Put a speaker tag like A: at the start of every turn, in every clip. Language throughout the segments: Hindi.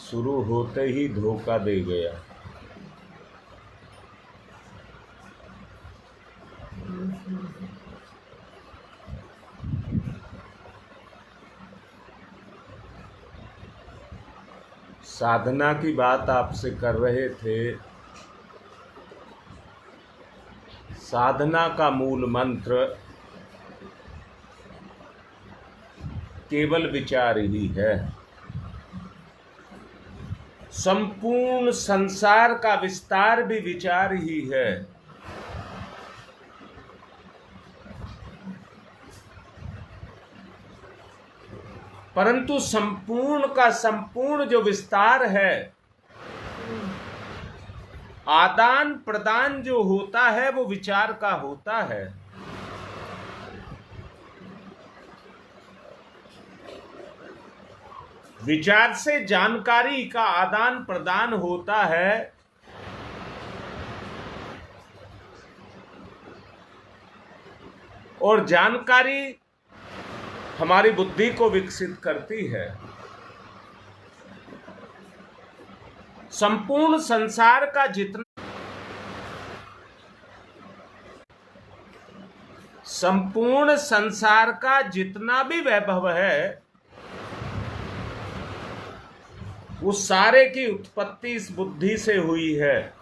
A: शुरू होते ही धोखा दे गया। साधना की बात आपसे कर रहे थे। साधना का मूल मंत्र केवल विचार ही है। संपूर्ण संसार का विस्तार भी विचार ही है। परंतु संपूर्ण का संपूर्ण जो विस्तार है, आदान प्रदान जो होता है वो विचार का होता है। विचार से जानकारी का आदान प्रदान होता है। और जानकारी हमारी बुद्धि को विकसित करती है। संपूर्ण संसार का जितना भी वैभव है, उस सारे की उत्पत्ति इस बुद्धि से हुई है।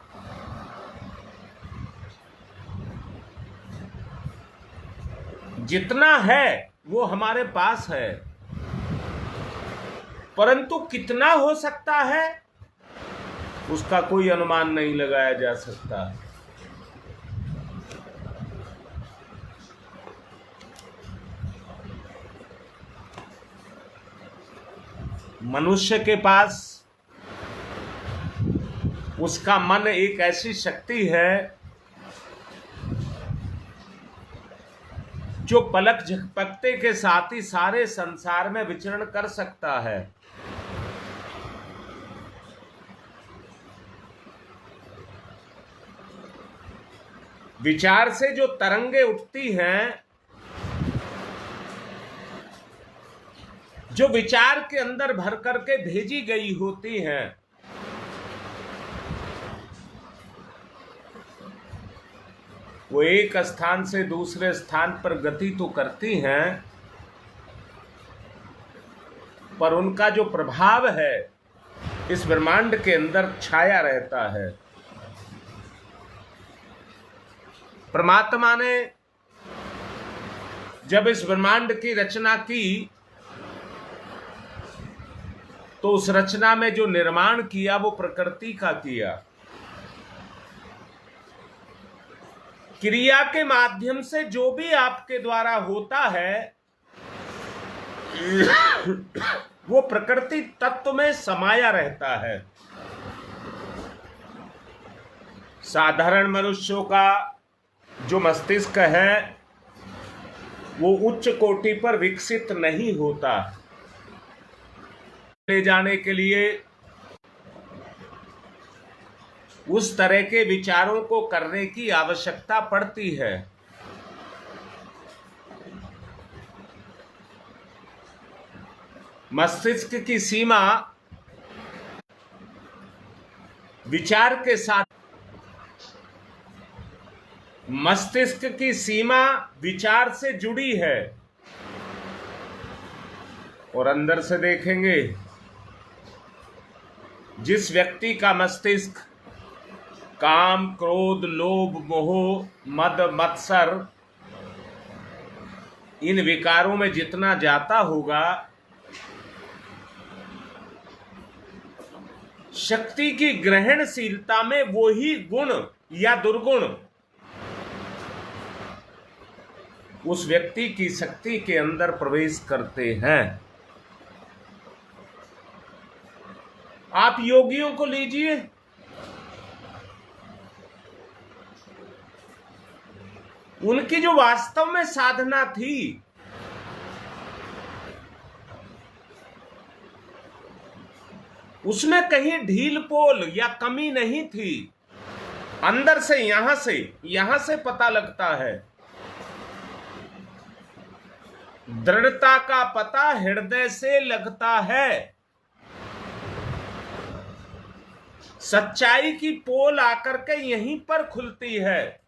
A: जितना है वो हमारे पास है, परंतु कितना हो सकता है उसका कोई अनुमान नहीं लगाया जा सकता। मनुष्य के पास उसका मन एक ऐसी शक्ति है जो पलक झपकते के साथ ही सारे संसार में विचरण कर सकता है। विचार से जो तरंगे उठती हैं, जो विचार के अंदर भर करके भेजी गई होती हैं, वो एक स्थान से दूसरे स्थान पर गति तो करती हैं, पर उनका जो प्रभाव है इस ब्रह्मांड के अंदर छाया रहता है। परमात्मा ने जब इस ब्रह्मांड की रचना की तो उस रचना में जो निर्माण किया वो प्रकृति का किया। क्रिया के माध्यम से जो भी आपके द्वारा होता है वो प्रकृति तत्व में समाया रहता है। साधारण मनुष्यों का जो मस्तिष्क है वो उच्च कोटि पर विकसित नहीं होता। ले जाने के लिए उस तरह के विचारों को करने की आवश्यकता पड़ती है। मस्तिष्क की सीमा विचार के साथ, मस्तिष्क की सीमा विचार से जुड़ी है। और अंदर से देखेंगे, जिस व्यक्ति का मस्तिष्क काम, क्रोध, लोभ, मोह, मद, मत्सर इन विकारों में जितना जाता होगा, शक्ति की ग्रहणशीलता में वो ही गुण या दुर्गुण उस व्यक्ति की शक्ति के अंदर प्रवेश करते हैं। आप योगियों को लीजिए, उनकी जो वास्तव में साधना थी उसमें कहीं ढील पोल या कमी नहीं थी। अंदर से यहां से पता लगता है। दृढ़ता का पता हृदय से लगता है। सच्चाई की पोल आकर के यहीं पर खुलती है।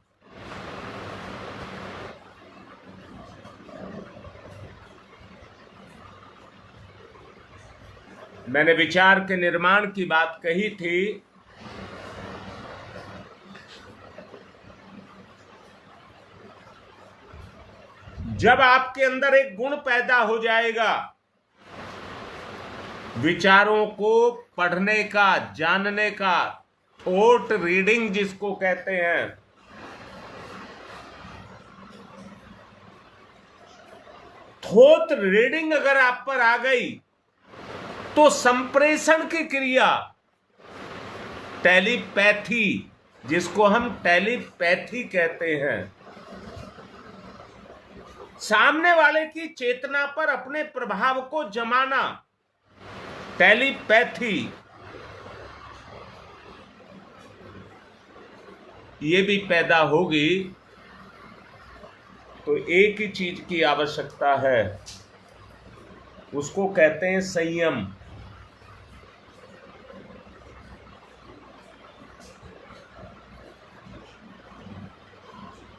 A: मैंने विचार के निर्माण की बात कही थी। जब आपके अंदर एक गुण पैदा हो जाएगा, विचारों को पढ़ने का, जानने का, थॉट रीडिंग जिसको कहते हैं, थॉट रीडिंग अगर आप पर आ गई तो संप्रेषण की क्रिया, टेलीपैथी जिसको हम टेलीपैथी कहते हैं, सामने वाले की चेतना पर अपने प्रभाव को जमाना, टेलीपैथी, ये भी पैदा होगी तो एक ही चीज की आवश्यकता है, उसको कहते हैं संयम।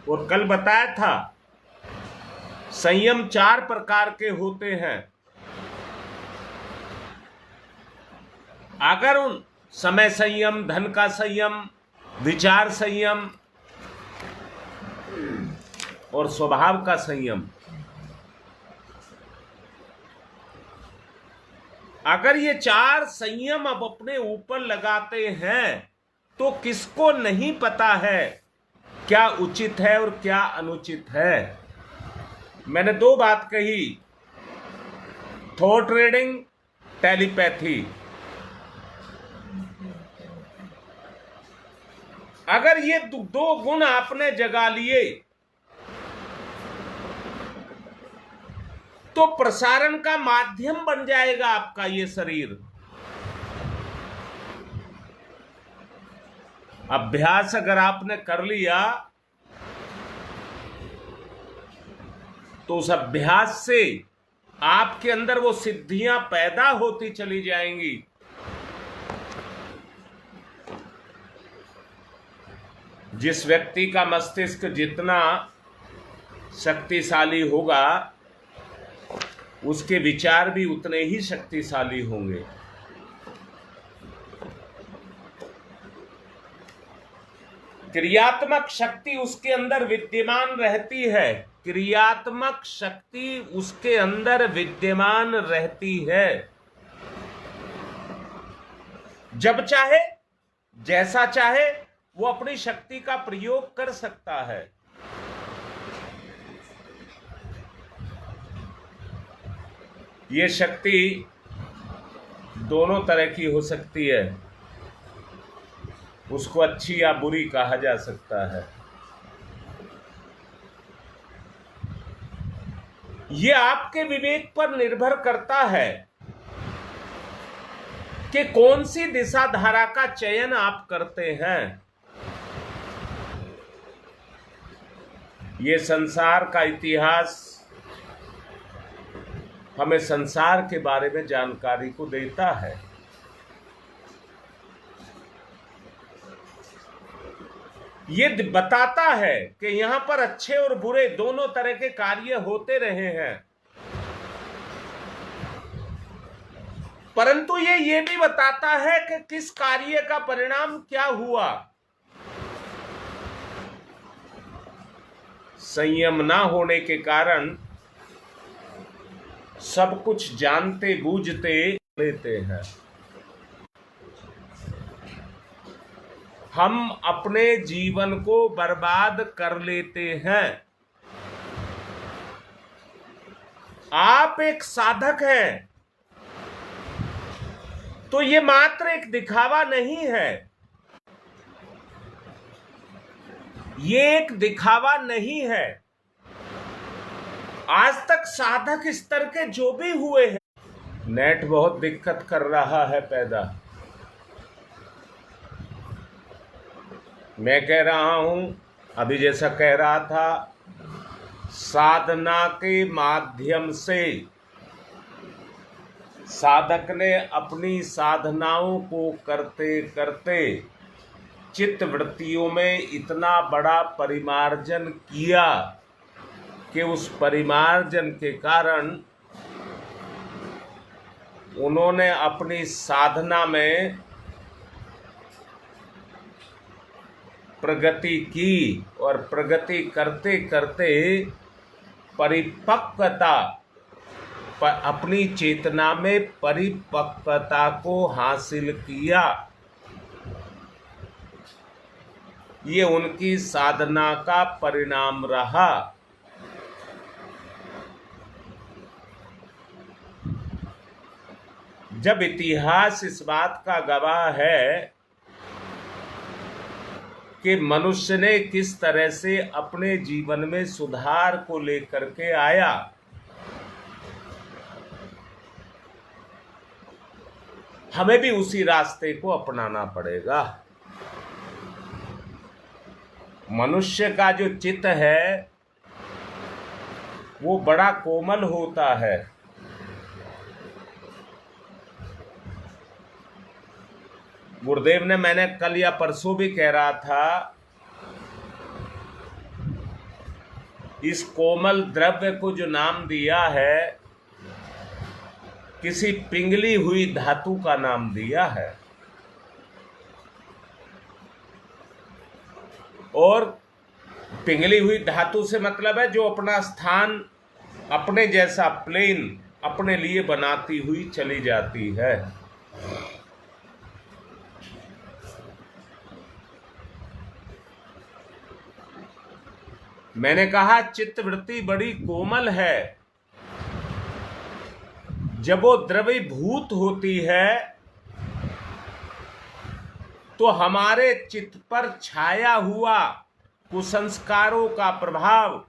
A: और कल बताया था संयम 4 प्रकार के होते हैं। अगर उन समय संयम, धन का संयम, विचार संयम और स्वभाव का संयम, अगर ये 4 संयम अब अपने ऊपर लगाते हैं तो किसको नहीं पता है क्या उचित है और क्या अनुचित है। मैंने 2 बात कही, थॉट रीडिंग, टेलीपैथी। अगर ये 2 गुण आपने जगा लिए तो प्रसारण का माध्यम बन जाएगा आपका ये शरीर। अभ्यास अगर आपने कर लिया तो उस अभ्यास से आपके अंदर वो सिद्धियां पैदा होती चली जाएंगी। जिस व्यक्ति का मस्तिष्क जितना शक्तिशाली होगा उसके विचार भी उतने ही शक्तिशाली होंगे। क्रियात्मक शक्ति उसके अंदर विद्यमान रहती है, क्रियात्मक शक्ति उसके अंदर विद्यमान रहती है। जब चाहे, जैसा चाहे वो अपनी शक्ति का प्रयोग कर सकता है। ये शक्ति दोनों तरह की हो सकती है, उसको अच्छी या बुरी कहा जा सकता है। ये आपके विवेक पर निर्भर करता है कि कौन सी दिशा धारा का चयन आप करते हैं। ये संसार का इतिहास हमें संसार के बारे में जानकारी को देता है। ये बताता है कि यहां पर अच्छे और बुरे दोनों तरह के कार्य होते रहे हैं, परंतु ये भी बताता है कि किस कार्य का परिणाम क्या हुआ। संयम ना होने के कारण सब कुछ जानते बूझते लेते हैं। हम अपने जीवन को बर्बाद कर लेते हैं। आप एक साधक हैं तो ये मात्र एक दिखावा नहीं है, ये एक दिखावा नहीं है। आज तक साधक स्तर के जो भी हुए हैं, नेट बहुत दिक्कत कर रहा है पैदा। मैं कह रहा हूं, अभी जैसा कह रहा था, साधना के माध्यम से साधक ने अपनी साधनाओं को करते करते चित्त वृत्तियों में इतना बड़ा परिमार्जन किया कि उस परिमार्जन के कारण उन्होंने अपनी साधना में प्रगति की और प्रगति करते करते परिपक्वता, अपनी चेतना में परिपक्वता को हासिल किया। ये उनकी साधना का परिणाम रहा। जब इतिहास इस बात का गवाह है कि मनुष्य ने किस तरह से अपने जीवन में सुधार को लेकर के आया, हमें भी उसी रास्ते को अपनाना पड़ेगा। मनुष्य का जो चित्त है वो बड़ा कोमल होता है। गुरुदेव ने, मैंने कल या परसों भी कह रहा था, इस कोमल द्रव्य को जो नाम दिया है किसी पिघली हुई धातु का नाम दिया है। और पिघली हुई धातु से मतलब है जो अपना स्थान अपने जैसा प्लेन अपने लिए बनाती हुई चली जाती है। मैंने कहा चित्त वृत्ति बड़ी कोमल है। जब वो द्रवीभूत होती है तो हमारे चित्त पर छाया हुआ कुसंस्कारों का प्रभाव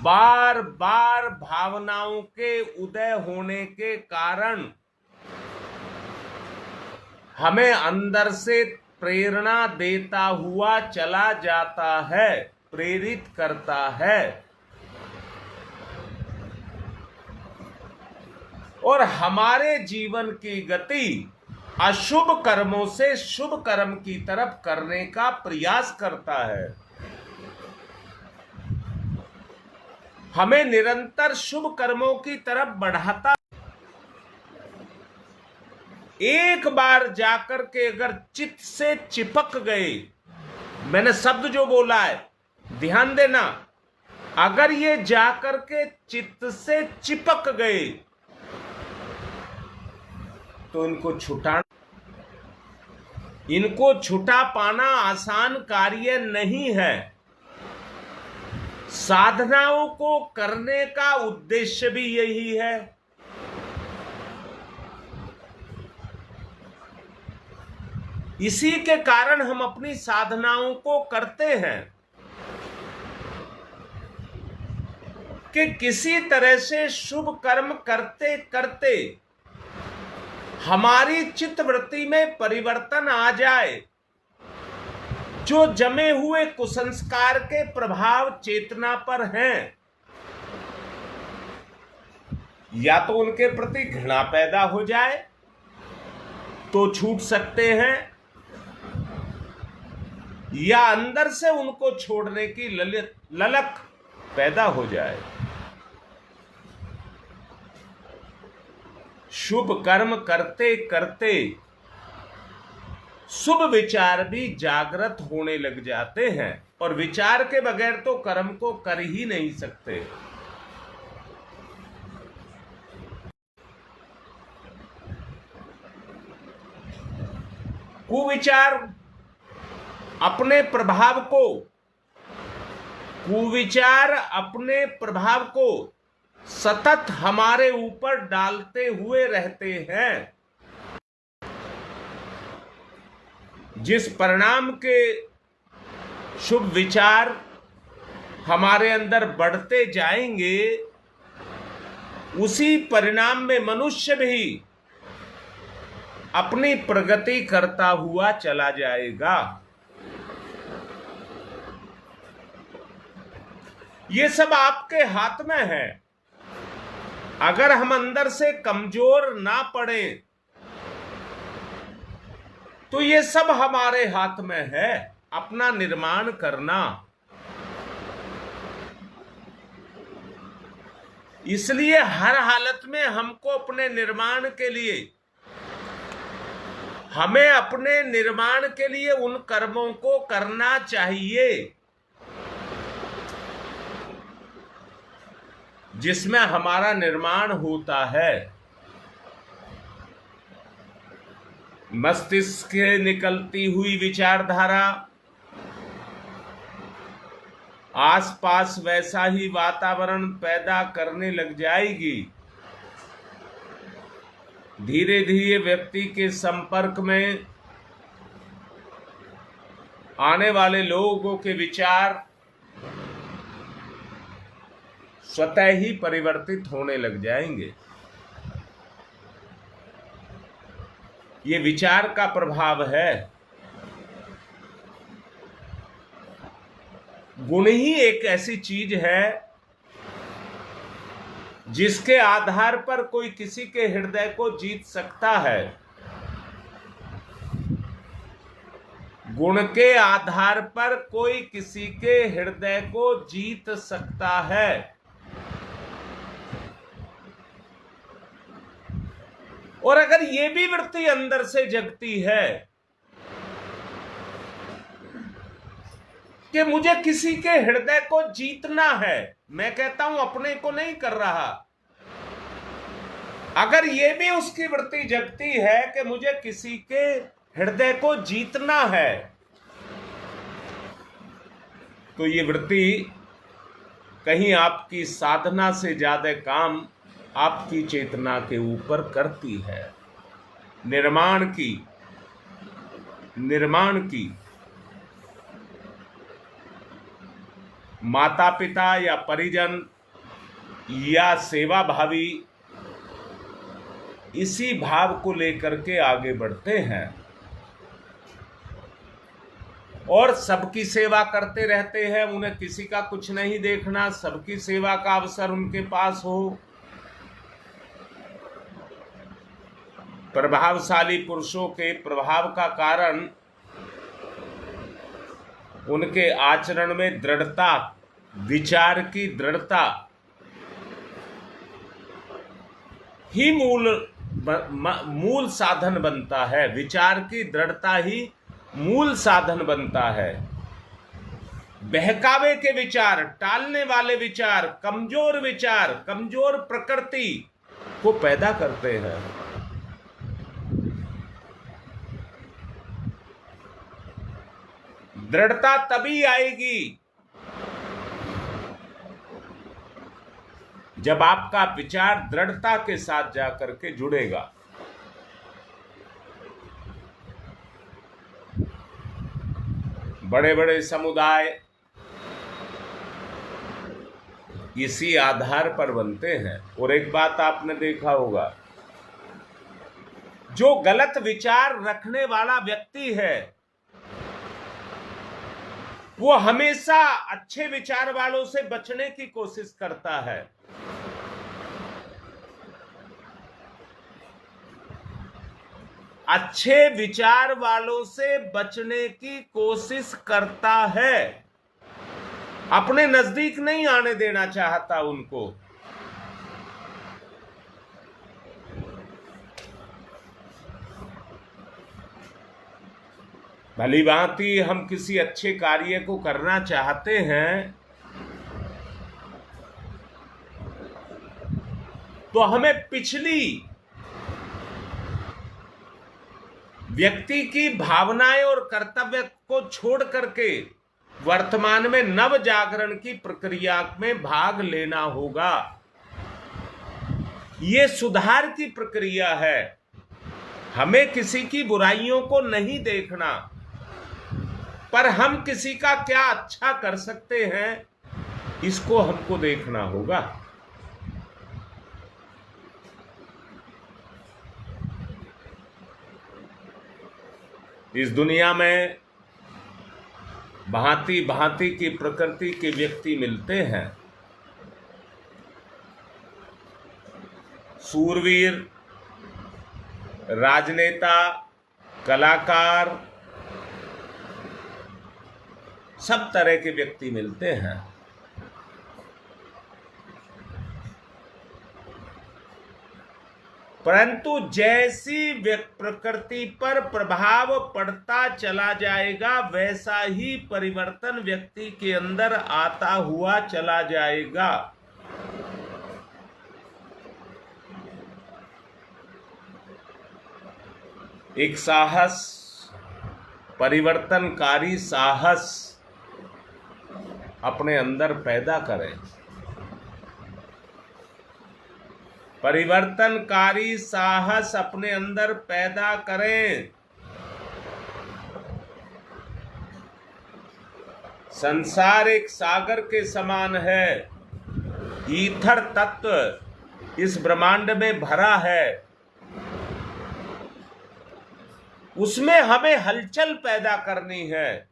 A: बार बार भावनाओं के उदय होने के कारण हमें अंदर से प्रेरणा देता हुआ चला जाता है, प्रेरित करता है। और हमारे जीवन की गति अशुभ कर्मों से शुभ कर्म की तरफ करने का प्रयास करता है। हमें निरंतर शुभ कर्मों की तरफ बढ़ाता। एक बार जाकर के अगर चित्त से चिपक गए, मैंने शब्द जो बोला है ध्यान देना, अगर ये जाकर के चित्त से चिपक गए तो इनको छुटा पाना आसान कार्य नहीं है। साधनाओं को करने का उद्देश्य भी यही है। इसी के कारण हम अपनी साधनाओं को करते हैं कि किसी तरह से शुभ कर्म करते करते हमारी चित्त वृत्ति में परिवर्तन आ जाए। जो जमे हुए कुसंस्कार के प्रभाव चेतना पर हैं, या तो उनके प्रति घृणा पैदा हो जाए तो छूट सकते हैं, या अंदर से उनको छोड़ने की ललक पैदा हो जाए। शुभ कर्म करते करते शुभ विचार भी जागृत होने लग जाते हैं, और विचार के बगैर तो कर्म को कर ही नहीं सकते। कुविचार अपने प्रभाव को सतत हमारे ऊपर डालते हुए रहते हैं। जिस परिणाम के शुभ विचार हमारे अंदर बढ़ते जाएंगे, उसी परिणाम में मनुष्य भी अपनी प्रगति करता हुआ चला जाएगा। ये सब आपके हाथ में है। अगर हम अंदर से कमजोर ना पड़े तो ये सब हमारे हाथ में है, अपना निर्माण करना। इसलिए हर हालत में हमको अपने निर्माण के लिए, हमें अपने निर्माण के लिए उन कर्मों को करना चाहिए जिसमें हमारा निर्माण होता है। मस्तिष्क से निकलती हुई विचारधारा आसपास वैसा ही वातावरण पैदा करने लग जाएगी। धीरे धीरे व्यक्ति के संपर्क में आने वाले लोगों के विचार स्वतः ही परिवर्तित होने लग जाएंगे। ये विचार का प्रभाव है। गुण ही एक ऐसी चीज है जिसके आधार पर कोई किसी के हृदय को जीत सकता है। गुण के आधार पर कोई किसी के हृदय को जीत सकता है। और अगर ये भी वृत्ति अंदर से जगती है कि मुझे किसी के हृदय को जीतना है, मैं कहता हूं अपने को नहीं कर रहा, अगर ये भी उसकी वृत्ति जगती है कि मुझे किसी के हृदय को जीतना है, तो ये वृत्ति कहीं आपकी साधना से ज्यादा काम आपकी चेतना के ऊपर करती है। निर्माण की माता पिता या परिजन या सेवा भावी इसी भाव को लेकर के आगे बढ़ते हैं और सबकी सेवा करते रहते हैं। उन्हें किसी का कुछ नहीं देखना, सबकी सेवा का अवसर उनके पास हो। प्रभावशाली पुरुषों के प्रभाव का कारण उनके आचरण में दृढ़ता, विचार की दृढ़ता ही मूल साधन बनता है। विचार की दृढ़ता ही मूल साधन बनता है। बहकावे के विचार, टालने वाले विचार, कमजोर प्रकृति को पैदा करते हैं। दृढ़ता तभी आएगी जब आपका विचार दृढ़ता के साथ जाकर के जुड़ेगा। बड़े बड़े समुदाय इसी आधार पर बनते हैं। और एक बात आपने देखा होगा, जो गलत विचार रखने वाला व्यक्ति है वो हमेशा अच्छे विचार वालों से बचने की कोशिश करता है। अच्छे विचार वालों से बचने की कोशिश करता है, अपने नजदीक नहीं आने देना चाहता उनको। भली भांति हम किसी अच्छे कार्य को करना चाहते हैं तो हमें पिछली व्यक्ति की भावनाएं और कर्तव्य को छोड़ करके वर्तमान में नव जागरण की प्रक्रिया में भाग लेना होगा। ये सुधार की प्रक्रिया है। हमें किसी की बुराइयों को नहीं देखना, पर हम किसी का क्या अच्छा कर सकते हैं इसको हमको देखना होगा। इस दुनिया में भांति भांति की प्रकृति के व्यक्ति मिलते हैं। सूरवीर, राजनेता, कलाकार, सब तरह के व्यक्ति मिलते हैं। परंतु जैसी प्रकृति पर प्रभाव पड़ता चला जाएगा, वैसा ही परिवर्तन व्यक्ति के अंदर आता हुआ चला जाएगा। एक साहस, परिवर्तनकारी साहस अपने अंदर पैदा करें। परिवर्तनकारी साहस अपने अंदर पैदा करें। संसार एक सागर के समान है। ईथर तत्व इस ब्रह्मांड में भरा है। उसमें हमें हलचल पैदा करनी है,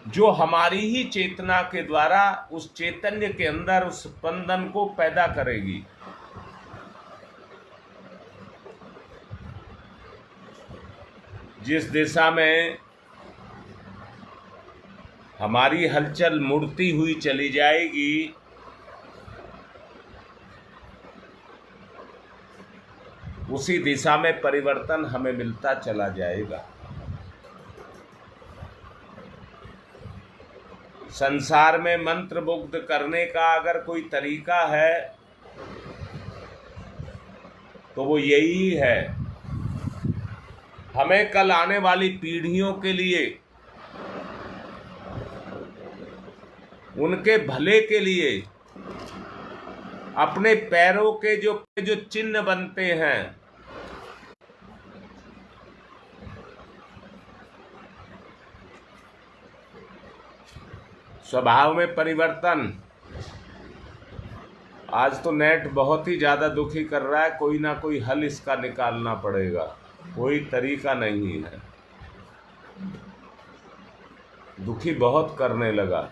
A: जो हमारी ही चेतना के द्वारा उस चैतन्य के अंदर उस स्पंदन को पैदा करेगी। जिस दिशा में हमारी हलचल मुड़ती हुई चली जाएगी, उसी दिशा में परिवर्तन हमें मिलता चला जाएगा। संसार में मंत्र मुग्ध करने का अगर कोई तरीका है तो वो यही है। हमें कल आने वाली पीढ़ियों के लिए, उनके भले के लिए अपने पैरों के जो चिन्ह बनते हैं, स्वभाव में परिवर्तन। आज तो नेट बहुत ही ज्यादा दुखी कर रहा है, कोई ना कोई हल इसका निकालना पड़ेगा, कोई तरीका नहीं है। दुखी बहुत करने लगा।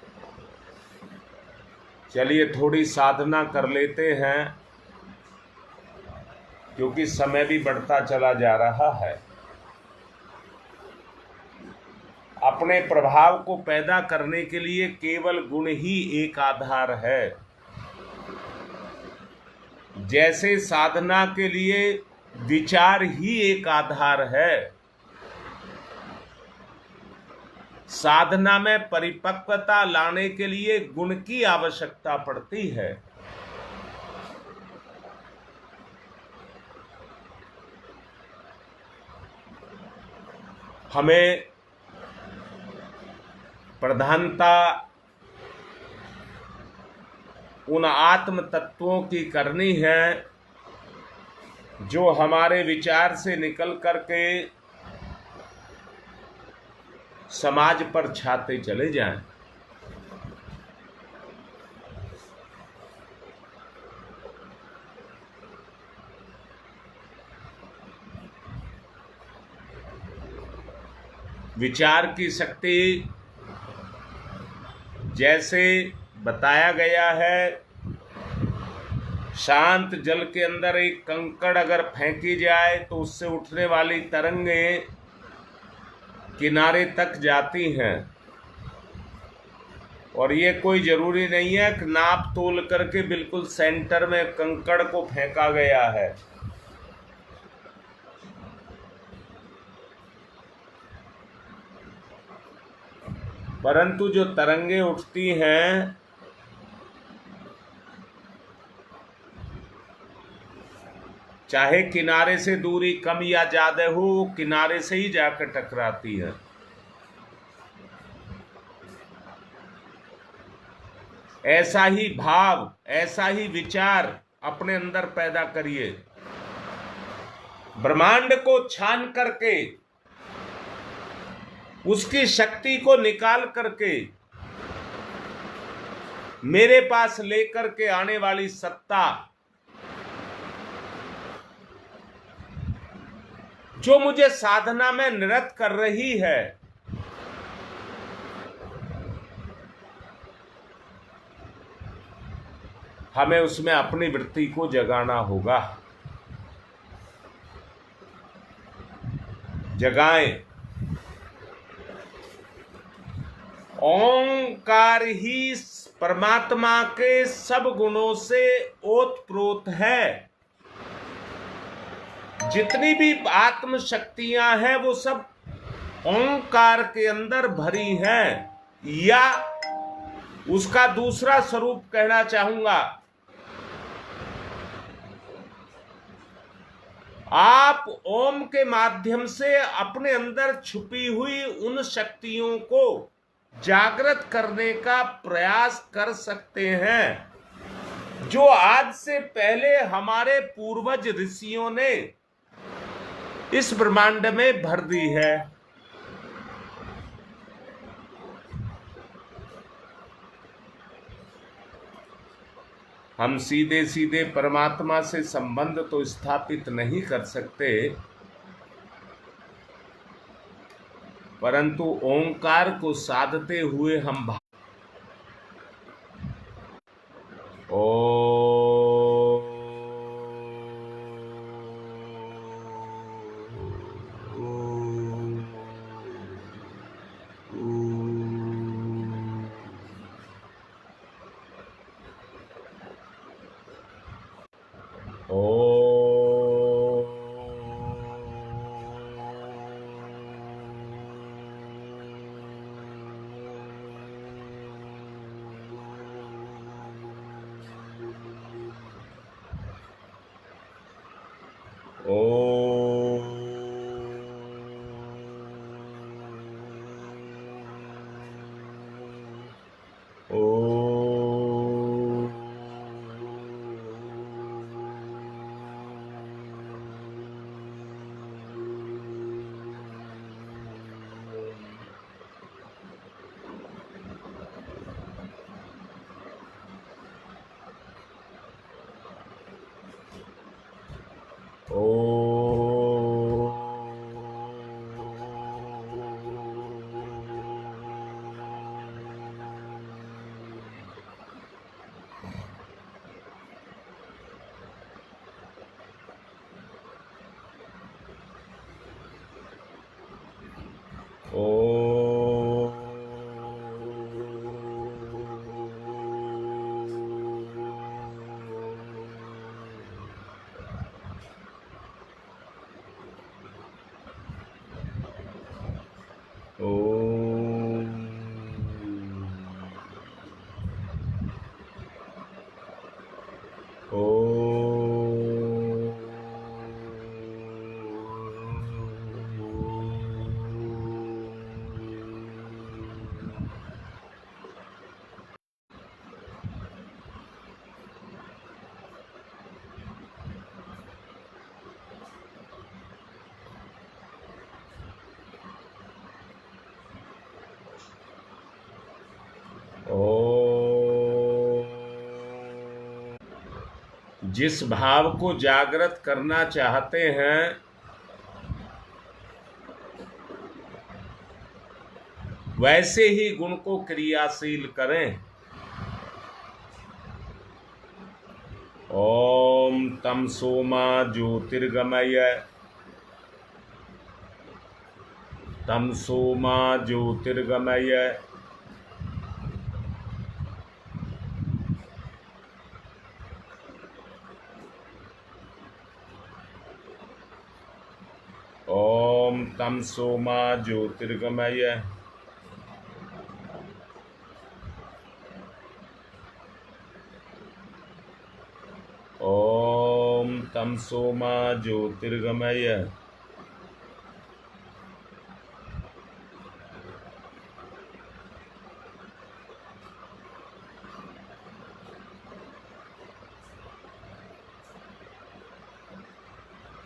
A: चलिए थोड़ी साधना कर लेते हैं, क्योंकि समय भी बढ़ता चला जा रहा है। अपने प्रभाव को पैदा करने के लिए केवल गुण ही एक आधार है। जैसे साधना के लिए विचार ही एक आधार है, साधना में परिपक्वता लाने के लिए गुण की आवश्यकता पड़ती है। हमें प्रधानता उन आत्म तत्वों की करनी है जो हमारे विचार से निकल करके समाज पर छाते चले जाएं। विचार की शक्ति जैसे बताया गया है, शांत जल के अंदर एक कंकड़ अगर फेंकी जाए तो उससे उठने वाली तरंगें किनारे तक जाती हैं। और ये कोई जरूरी नहीं है कि नाप तोल करके बिल्कुल सेंटर में कंकड़ को फेंका गया है। परंतु जो तरंगे उठती हैं, चाहे किनारे से दूरी कम या ज्यादा हो, वो किनारे से ही जाकर टकराती है। ऐसा ही भाव, ऐसा ही विचार अपने अंदर पैदा करिए। ब्रह्मांड को छान करके, उसकी शक्ति को निकाल करके मेरे पास लेकर के आने वाली सत्ता, जो मुझे साधना में निरत कर रही है, हमें उसमें अपनी वृत्ति को जगाना होगा। जगाएं। ओंकार ही परमात्मा के सब गुणों से ओतप्रोत है। जितनी भी आत्म शक्तियां हैं वो सब ओंकार के अंदर भरी हैं, या उसका दूसरा स्वरूप कहना चाहूंगा, आप ओम के माध्यम से अपने अंदर छुपी हुई उन शक्तियों को जागृत करने का प्रयास कर सकते हैं जो आज से पहले हमारे पूर्वज ऋषियों ने इस ब्रह्मांड में भर दी है। हम सीधे सीधे परमात्मा से संबंध तो स्थापित नहीं कर सकते, परंतु ओंकार को साधते हुए हम जिस भाव को जागृत करना चाहते हैं वैसे ही गुण को क्रियाशील करें। ओम तम सोमा ज्योतिर्गमय, तम सोमा ज्योतिर्गमय। ओम तम सोमा ज्योतिर्गमय। ओम तम सोमा ज्योतिर्गमय।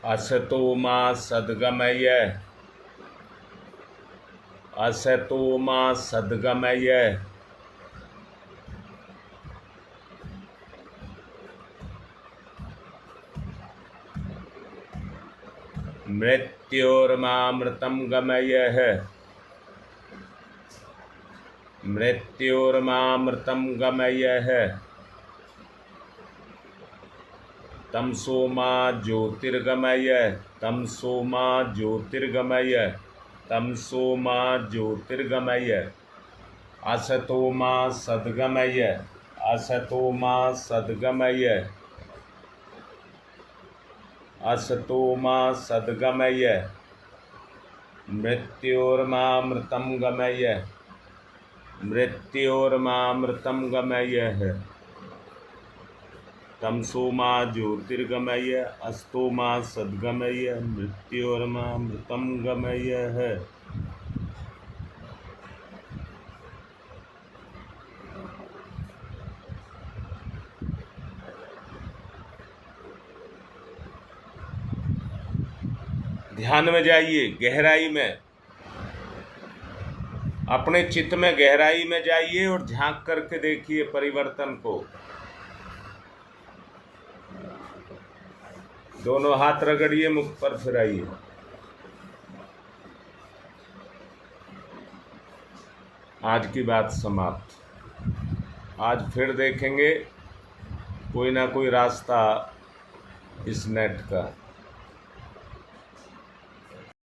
A: असतो मा सद्गमय, असतो मा सद्गमय। मृत्योर्मामृतं गमयः, मृत्योर्मामृतं गमयः। तमसो मा ज्योतिर्गमय, तमसो मा ज्योतिर्गमय, तमसो मा ज्योतिर्गमय, असतो मा सद्गमय, असतो मा सद्गमय, असतो मा सद्गमय, मृत्योर्मामृतं गमय, मृत्योर्मामृतं गमय, तमसो मा ज्योतिर्गमय, अस्तो मा सद्गमय, मृत्योर्मामृतं गमय। ध्यान में जाइए, गहराई में, अपने चित्त में गहराई में जाइए और झांक करके देखिए परिवर्तन को। दोनों हाथ रगड़िए, मुख पर फिराइए। आज की बात समाप्त। आज फिर देखेंगे कोई ना कोई रास्ता इस नेट का।